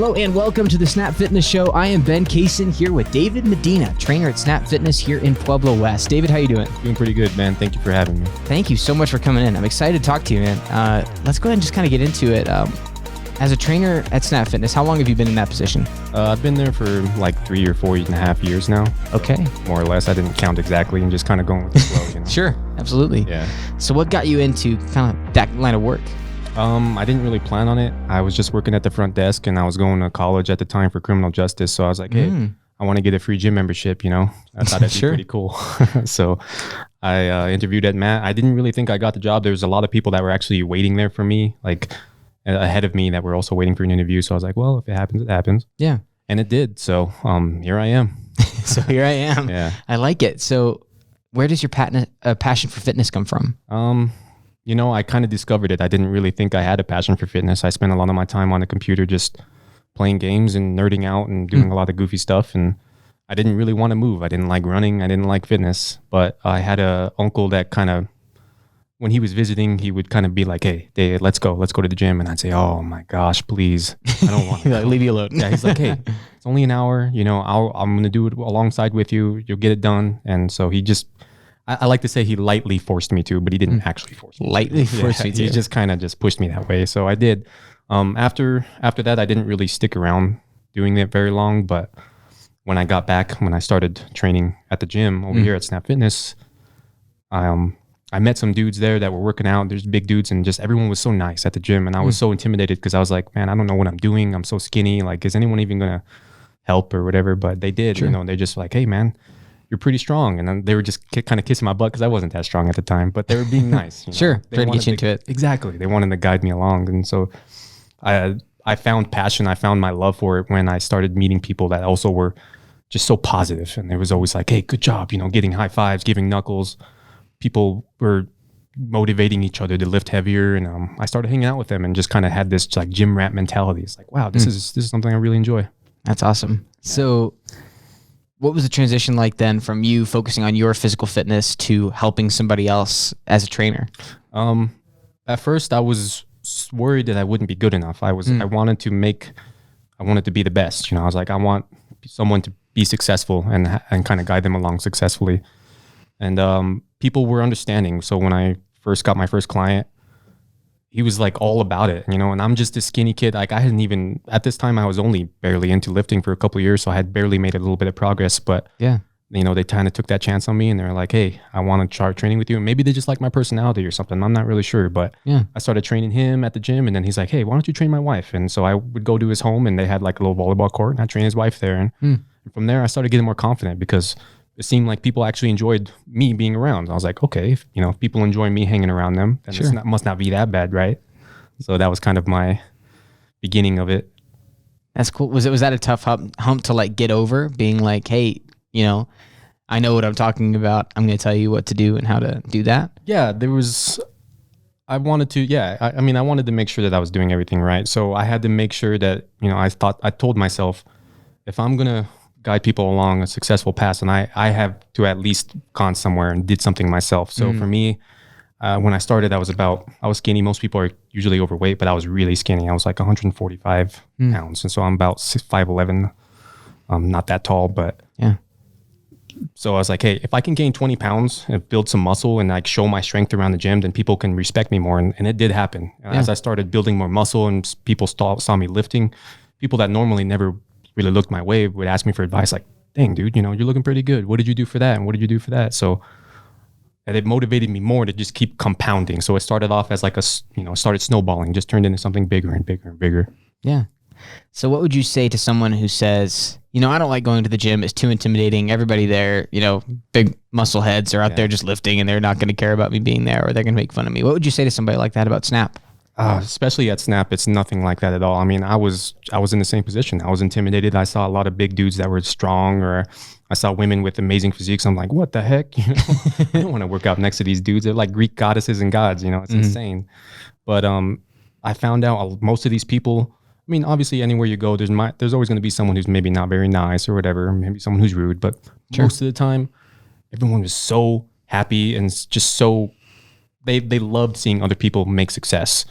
Hello and welcome to the Snap Fitness Show. I am Ben Cason here with David Medina, trainer at Snap Fitness here in Pueblo West. David, how you doing? Doing pretty good, man. Thank you for having me. Thank you so much for coming in. I'm excited to talk to you, man. Let's go ahead and just kind of get into it. As a trainer at Snap Fitness, how long have you been in that position? I've been there for like 3 or 4.5 years now. Okay. More or less. I didn't count exactly and just kind of going with the flow, you know? Sure, absolutely. Yeah. So what got you into kind of that line of work? I didn't really plan on it. I was just working at the front desk and I was going to college at the time for criminal justice. So I was like, hey, I want to get a free gym membership, you know? I thought that'd be pretty cool. So I interviewed at Matt. I didn't really think I got the job. There was a lot of people that were actually waiting there for me, like ahead of me, that were also waiting for an interview. So I was like, well, if it happens, it happens. Yeah. And it did. So here I am. So here I am. Yeah. I like it. So where does your passion for fitness come from? You know, I kind of discovered it. I didn't really think I had a passion for fitness. I spent a lot of my time on the computer just playing games and nerding out and doing a lot of goofy stuff. And I didn't really want to move. I didn't like running. I didn't like fitness. But I had a uncle that kind of, when he was visiting, he would kind of be like, hey, Dave, let's go to the gym. And I'd say, oh my gosh, please. I don't want to like, leave you alone. Yeah, he's like, hey, it's only an hour. You know, I'm going to do it alongside with you. You'll get it done. And so he just, I like to say he lightly forced me to, but he didn't actually force me. Lightly forced me to. He just kind of just pushed me that way. So I did. After that, I didn't really stick around doing it very long. But when I got back, when I started training at the gym over here at Snap Fitness, I met some dudes there that were working out. There's big dudes, and just everyone was so nice at the gym. And I was so intimidated because I was like, man, I don't know what I'm doing. I'm so skinny. Like, is anyone even going to help or whatever? But they did, you know, they're just like, hey, man, you're pretty strong. And then they were just kind of kissing my butt because I wasn't that strong at the time, but they were being nice. You know? Sure. Trying to get you into it. Exactly. They wanted to guide me along. And so I found passion. I found my love for it when I started meeting people that also were just so positive. And there was always like, hey, good job, you know, getting high fives, giving knuckles. People were motivating each other to lift heavier. And I started hanging out with them and just kind of had this like gym rat mentality. It's like, wow, this is something I really enjoy. That's awesome. Yeah. So what was the transition like then from you focusing on your physical fitness to helping somebody else as a trainer? At first I was worried that I wouldn't be good enough. I wanted to be the best. You know, I was like, I want someone to be successful and kind of guide them along successfully. And people were understanding. So when I first got my first client, he was like all about it, you know, and I'm just a skinny kid. Like I hadn't even, at this time, I was only barely into lifting for a couple of years. So I had barely made a little bit of progress, but yeah, you know, they kind of took that chance on me and they're like, hey, I want to start training with you. And maybe they just like my personality or something. I'm not really sure, but yeah, I started training him at the gym and then he's like, hey, why don't you train my wife? And so I would go to his home and they had like a little volleyball court and I trained his wife there. And from there I started getting more confident because it seemed like people actually enjoyed me being around. I was like, okay, if people enjoy me hanging around them, then it must not be that bad, right? So that was kind of my beginning of it. That's cool. Was that a tough hump to like get over, being like, hey, you know, I know what I'm talking about. I'm going to tell you what to do and how to do that? Yeah, I wanted to make sure that I was doing everything right. So I had to make sure that, you know, I told myself, if I'm going to guide people along a successful path, and I have to at least gone somewhere and did something myself. So for me, when I started, I was skinny. Most people are usually overweight, but I was really skinny. I was like 145 pounds. And so I'm about 5'11". Not that tall, but yeah. So I was like, hey, if I can gain 20 pounds and build some muscle and like show my strength around the gym, then people can respect me more. And it did happen. As I started building more muscle and people saw me lifting, people that normally never really looked my way would ask me for advice like, dang, dude, you know, you're looking pretty good. What did you do for that? And what did you do for that? So and it motivated me more to just keep compounding. So it started off as like started snowballing, just turned into something bigger and bigger and bigger. Yeah. So what would you say to someone who says, you know, I don't like going to the gym. It's too intimidating. Everybody there, you know, big muscle heads are out there just lifting and they're not going to care about me being there or they're going to make fun of me. What would you say to somebody like that about Snap? Especially at Snap, it's nothing like that at all. I mean, I was in the same position. I was intimidated. I saw a lot of big dudes that were strong, or I saw women with amazing physiques. I'm like, what the heck? You know, I don't want to work out next to these dudes. They're like Greek goddesses and gods. You know, it's insane. But I found out most of these people. I mean, obviously, anywhere you go, there's always going to be someone who's maybe not very nice or whatever. Maybe someone who's rude. But most of the time, everyone was so happy and just so they loved seeing other people make success.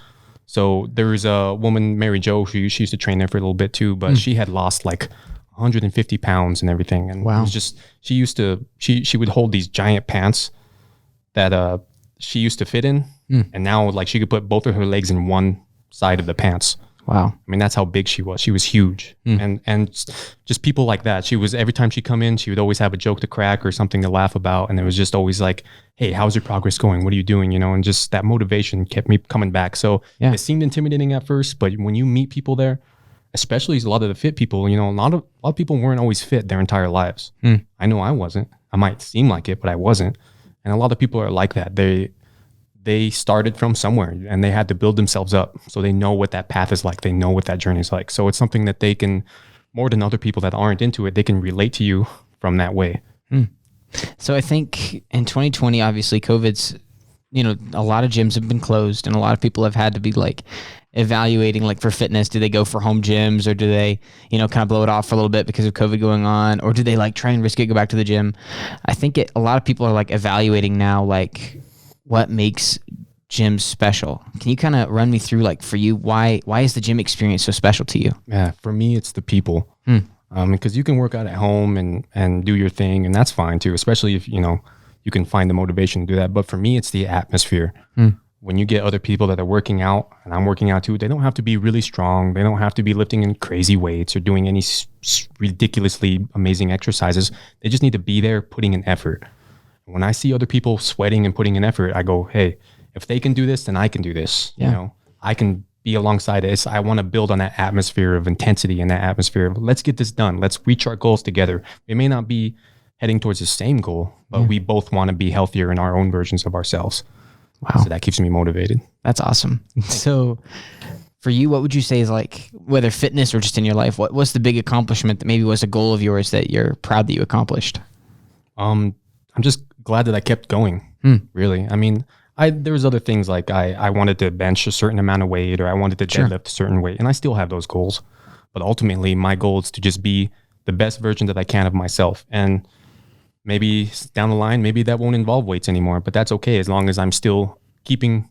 So there was a woman, Mary Jo, who she used to train there for a little bit too, but she had lost like 150 pounds and everything. And it was just, she would hold these giant pants that she used to fit in. And now like she could put both of her legs in one side of the pants. Wow. I mean, that's how big she was. She was huge. And just people like that. She was, every time she'd come in, she would always have a joke to crack or something to laugh about. And it was just always like, hey, how's your progress going? What are you doing? You know, and just that motivation kept me coming back. So it seemed intimidating at first, but when you meet people there, especially a lot of the fit people, you know, a lot of people weren't always fit their entire lives. I know I wasn't. I might seem like it, but I wasn't. And a lot of people are like that. They started from somewhere and they had to build themselves up. So they know what that path is like. They know what that journey is like. So it's something that they can, more than other people that aren't into it, they can relate to you from that way. So I think in 2020, obviously COVID's, you know, a lot of gyms have been closed and a lot of people have had to be like evaluating like for fitness. Do they go for home gyms or do they, you know, kind of blow it off for a little bit because of COVID going on? Or do they like try and risk it, go back to the gym? I think a lot of people are like evaluating now, like, what makes gyms special? Can you kind of run me through, like, for you, why is the gym experience so special to you? Yeah, for me, it's the people. Because you can work out at home and do your thing, and that's fine too, especially if, you know, you can find the motivation to do that. But for me, it's the atmosphere. When you get other people that are working out, and I'm working out too, they don't have to be really strong. They don't have to be lifting in crazy weights or doing any ridiculously amazing exercises. They just need to be there putting in effort. When I see other people sweating and putting in effort, I go, hey, if they can do this, then I can do this. You know, I can be alongside this. I want to build on that atmosphere of intensity and that atmosphere of let's get this done. Let's reach our goals together. We may not be heading towards the same goal, but we both want to be healthier in our own versions of ourselves. Wow. So that keeps me motivated. That's awesome. So for you, what would you say is like, whether fitness or just in your life, what's the big accomplishment that maybe was a goal of yours that you're proud that you accomplished? I'm just glad that I kept going, really. I mean, there was other things like I wanted to bench a certain amount of weight or I wanted to deadlift a certain weight, and I still have those goals. But ultimately, my goal is to just be the best version that I can of myself. And maybe down the line, maybe that won't involve weights anymore, but that's okay as long as I'm still keeping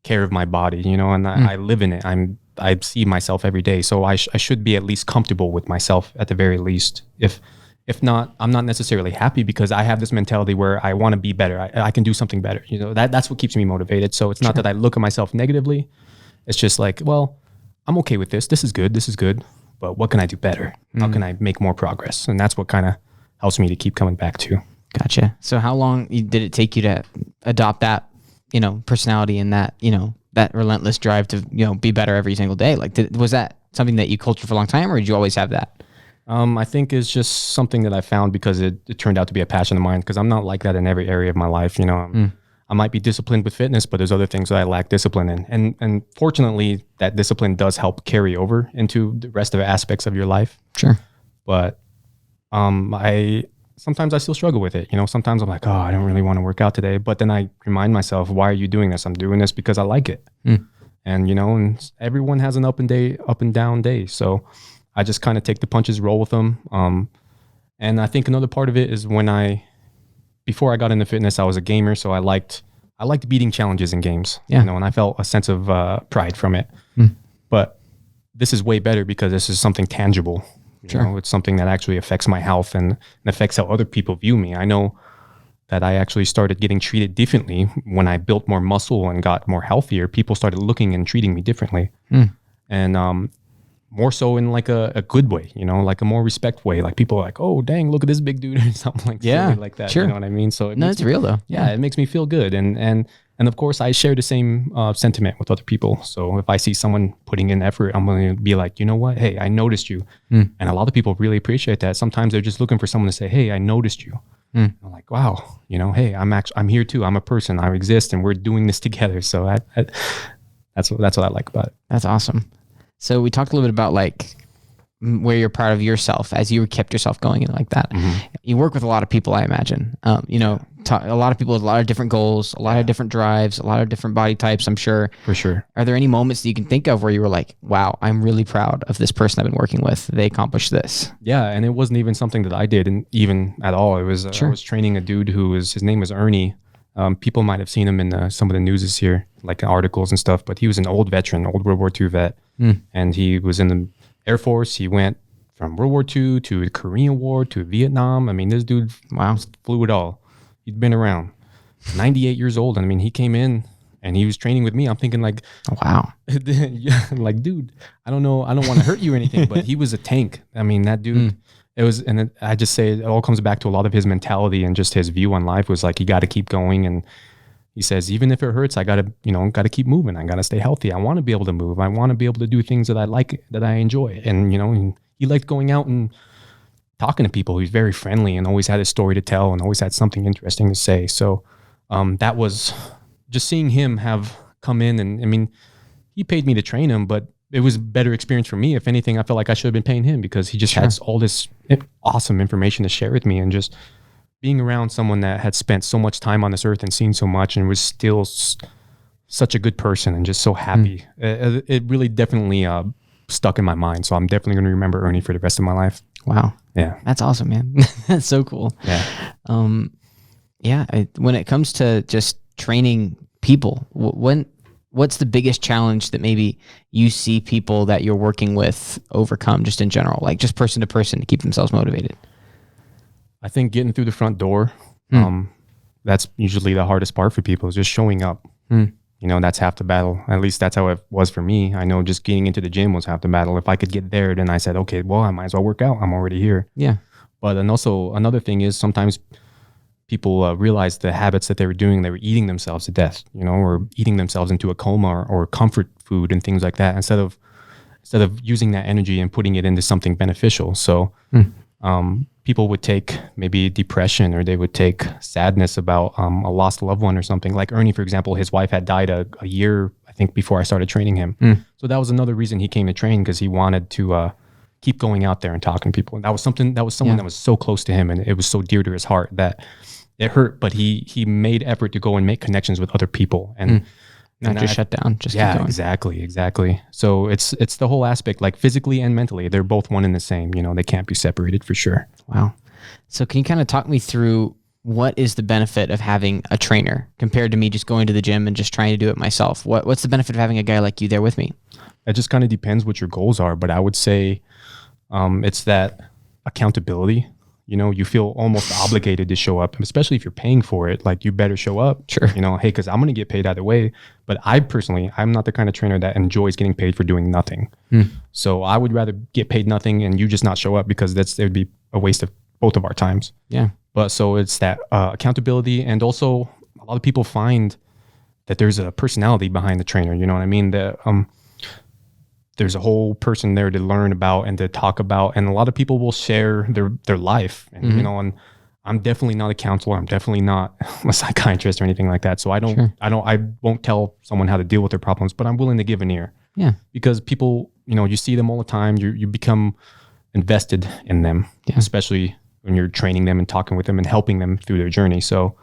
care of my body, you know, and I live in it. I see myself every day. So I should be at least comfortable with myself at the very least. If not, I'm not necessarily happy because I have this mentality where I want to be better. I can do something better. You know, that's what keeps me motivated. So it's not that I look at myself negatively. It's just like, well, I'm okay with this. This is good. But what can I do better? How can I make more progress? And that's what kind of helps me to keep coming back to. Gotcha. So how long did it take you to adopt that, you know, personality and that, you know, that relentless drive to, you know, be better every single day? Like, was that something that you cultured for a long time, or did you always have that? I think it's just something that I found because it turned out to be a passion of mine, because I'm not like that in every area of my life. You know, I might be disciplined with fitness, but there's other things that I lack discipline in. And fortunately, that discipline does help carry over into the rest of the aspects of your life. Sure. But sometimes I still struggle with it. You know, sometimes I'm like, oh, I don't really want to work out today. But then I remind myself, why are you doing this? I'm doing this because I like it. And, you know, and everyone has an up and down day. So I just kind of take the punches, roll with them. And I think another part of it is before I got into fitness, I was a gamer. So I liked beating challenges in games, you know, and I felt a sense of pride from it. But this is way better because this is something tangible. You know, it's something that actually affects my health and affects how other people view me. I know that I actually started getting treated differently when I built more muscle and got more healthier. People started looking and treating me differently. And more so in like a good way, you know, like a more respect way. Like people are like, oh, dang, look at this big dude or something like that. Sure. You know what I mean? So it's real though. Yeah, it makes me feel good. And of course, I share the same sentiment with other people. So if I see someone putting in effort, I'm going to be like, you know what? Hey, I noticed you. And a lot of people really appreciate that. Sometimes they're just looking for someone to say, hey, I noticed you. I'm like, wow, you know, hey, I'm here too. I'm a person. I exist, and we're doing this together. So that's what I like about it. That's awesome. So we talked a little bit about like where you're proud of yourself as you kept yourself going and like that. You work with a lot of people, I imagine. You know, a lot of people with a lot of different goals, a lot of different drives, a lot of different body types, I'm sure. For sure. Are there any moments that you can think of where you were like, wow, I'm really proud of this person I've been working with. They accomplished this. Yeah. And it wasn't even something that I did even at all. It was, I was training a dude his name was Ernie. People might have seen him in some of the newses here, like articles and stuff, but he was an old veteran, old World War II vet. And he was in the Air Force. He went from World War II to the Korean War to Vietnam. I mean, this dude flew it all. He'd been around. 98 years old. And I mean, he came in and he was training with me. I'm thinking like, wow. Like, dude, I don't know. I don't want to hurt you or anything, but he was a tank. I mean, that dude, I just say it all comes back to a lot of his mentality and just his view on life was like, you got to keep going. And he says, even if it hurts, I got to keep moving. I got to stay healthy. I want to be able to move. I want to be able to do things that I like, that I enjoy. And, he liked going out and talking to people. He was very friendly and always had a story to tell and always had something interesting to say. So that was just seeing him have come in. And I mean, he paid me to train him, but it was a better experience for me. If anything, I felt like I should have been paying him because he just had all this awesome information to share with me. And just being around someone that had spent so much time on this earth and seen so much and was still such a good person and just so happy. It really definitely stuck in my mind. So I'm definitely going to remember Ernie for the rest of my life. Wow. Yeah. That's awesome, man. That's so cool. Yeah. When it comes to just training people, what's the biggest challenge that maybe you see people that you're working with overcome just in general, like just person to person to keep themselves motivated? I think getting through the front door, that's usually the hardest part for people is just showing up. That's half the battle. At least that's how it was for me. I know just getting into the gym was half the battle. If I could get there, then I said, okay, well, I might as well work out. I'm already here. Yeah. But then also another thing is sometimes people realize the habits that they were doing. They were eating themselves to death, or eating themselves into a coma or comfort food and things like that instead of using that energy and putting it into something beneficial. So people would take maybe depression or they would take sadness about a lost loved one or something. Like Ernie, for example, his wife had died a year, I think, before I started training him. So that was another reason he came to train because he wanted to keep going out there and talking to people. And that was someone that was so close to him and it was so dear to his heart that it hurt, but he made effort to go and make connections with other people and not just shut down. Just keep going. Exactly. So it's the whole aspect, like physically and mentally, they're both one and the same. They can't be separated for sure. Wow. So can you kind of talk me through what is the benefit of having a trainer compared to me just going to the gym and just trying to do it myself? What's the benefit of having a guy like you there with me? It just kind of depends what your goals are, but I would say it's that accountability. You feel almost obligated to show up, especially if you're paying for it. Like you better show up. Sure. Hey, because I'm going to get paid either way. But I'm not the kind of trainer that enjoys getting paid for doing nothing. So I would rather get paid nothing and you just not show up because it would be a waste of both of our times. Yeah. But so it's that accountability, and also a lot of people find that there's a personality behind the trainer. You know what I mean? There's a whole person there to learn about and to talk about. And a lot of people will share their life. And, and I'm definitely not a counselor. I'm definitely not a psychiatrist or anything like that. So I won't tell someone how to deal with their problems, but I'm willing to give an ear. Yeah. Because people, you see them all the time. You become invested in them, especially when you're training them and talking with them and helping them through their journey. So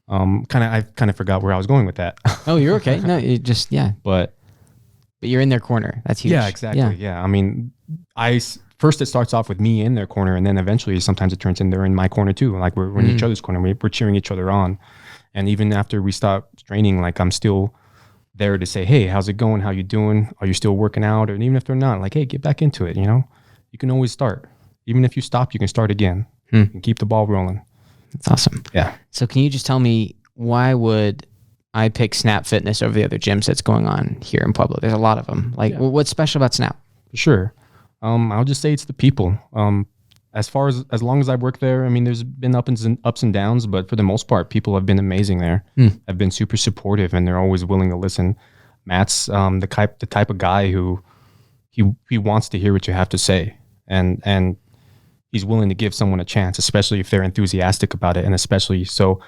I kind of forgot where I was going with that. Oh, you're okay. No, you just, But you're in their corner. That's huge. Yeah, exactly. Yeah. I mean, first it starts off with me in their corner, and then eventually sometimes it turns in they're in my corner too. Like we're in each other's corner. We're cheering each other on. And even after we stop training, like I'm still there to say, hey, how's it going? How you doing? Are you still working out? And even if they're not, like, hey, get back into it. You can always start. Even if you stop, you can start again and keep the ball rolling. That's awesome. Yeah. So can you just tell me, why would I pick Snap Fitness over the other gyms that's going on here in Pueblo? There's a lot of them. What's special about Snap? For sure. I'll just say it's the people. As long as I've worked there, I mean, there's been ups and downs, but for the most part, people have been amazing there. Have been super supportive, and they're always willing to listen. Matt's the type of guy who he wants to hear what you have to say, and he's willing to give someone a chance, especially if they're enthusiastic about it, and especially so.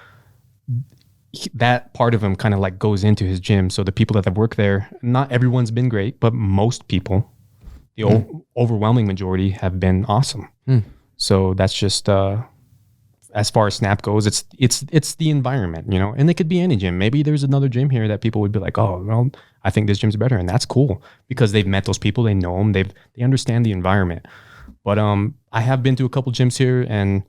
That part of him kind of like goes into his gym. So the people that have worked there, not everyone's been great, but most people, the overwhelming majority, have been awesome. So that's just as far as Snap goes, it's the environment, and it could be any gym. Maybe there's another gym here that people would be like, oh, well, I think this gym's better, and that's cool because they've met those people, they know them, they understand the environment. But I have been to a couple gyms here, and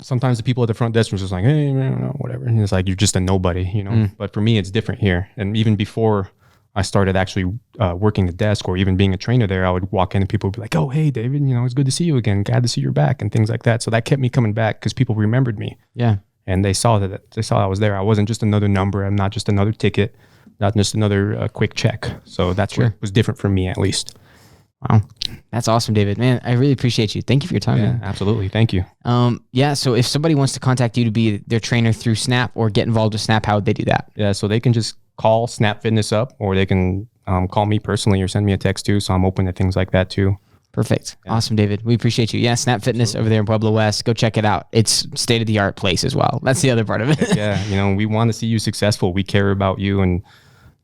sometimes the people at the front desk was just like, hey, man, whatever. And it's like, you're just a nobody, you know? But for me, it's different here. And even before I started actually working the desk or even being a trainer there, I would walk in and people would be like, oh, hey, David, you know, it's good to see you again. Glad to see you're back and things like that. So that kept me coming back because people remembered me. Yeah. And they saw I was there. I wasn't just another number. I'm not just another ticket, not just another quick check. So that's what was different for me, at least. Wow. That's awesome, David. Man, I really appreciate you. Thank you for your time. Yeah, man. absolutely. Thank you. Yeah. So if somebody wants to contact you to be their trainer through Snap or get involved with Snap, how would they do that? Yeah. So they can just call Snap Fitness up, or they can call me personally or send me a text too. So I'm open to things like that too. Perfect. Yeah. Awesome, David. We appreciate you. Yeah, Snap Fitness over there in Pueblo West. Go check it out. It's state-of-the-art place as well. That's the other part of it. Yeah. You know, we want to see you successful. We care about you. And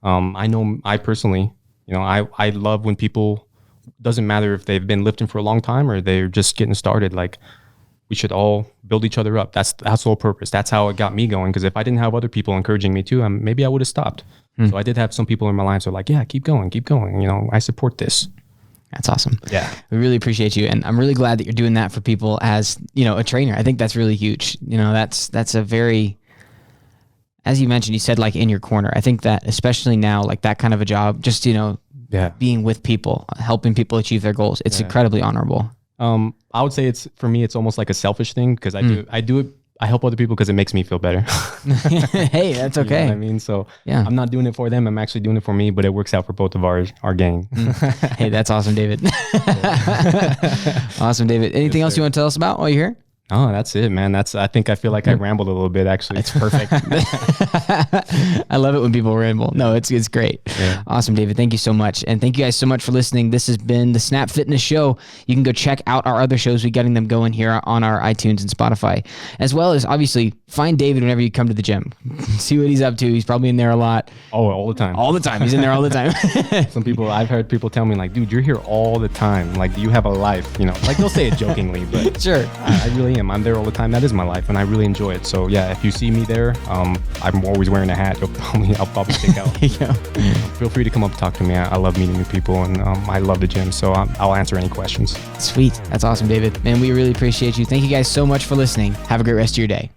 I personally, you know, I love when people, doesn't matter if they've been lifting for a long time or they're just getting started. Like, we should all build each other up. That's the whole purpose. That's how it got me going. Because if I didn't have other people encouraging me too, maybe I would have stopped. So I did have some people in my life who are like, yeah, keep going. You know, I support this. That's awesome. Yeah. We really appreciate you. And I'm really glad that you're doing that for people as, you know, a trainer. I think that's really huge. You know, that's a very, as you mentioned, you said like in your corner. I think that especially now, like that kind of a job, just, you know, being with people, helping people achieve their goals. It's incredibly honorable. I would say it's, for me, it's almost like a selfish thing because I do it. I help other people because it makes me feel better. Hey, that's okay. You know what I mean? So I'm not doing it for them. I'm actually doing it for me, but it works out for both of our gang. Hey, that's awesome, David. Awesome, David. Anything else you want to tell us about while you're here? Oh, that's it, man. I feel like I rambled a little bit, actually. It's perfect. I love it when people ramble. No, it's great. Yeah. Awesome, David. Thank you so much. And thank you guys so much for listening. This has been the Snap Fitness Show. You can go check out our other shows. We're getting them going here on our iTunes and Spotify, as well as obviously find David whenever you come to the gym. See what he's up to. He's probably in there a lot. Oh, all the time. All the time. He's in there all the time. I've heard people tell me like, dude, you're here all the time. Like, do you have a life? You know, like they'll say it jokingly, but sure. I really am. I'm there all the time. That is my life, and I really enjoy it. So yeah, if you see me there, I'm always wearing a hat. I'll probably stick out. Feel free to come up and talk to me. I love meeting new people, and I love the gym. So I'll answer any questions. Sweet. That's awesome, David. Man, we really appreciate you. Thank you guys so much for listening. Have a great rest of your day.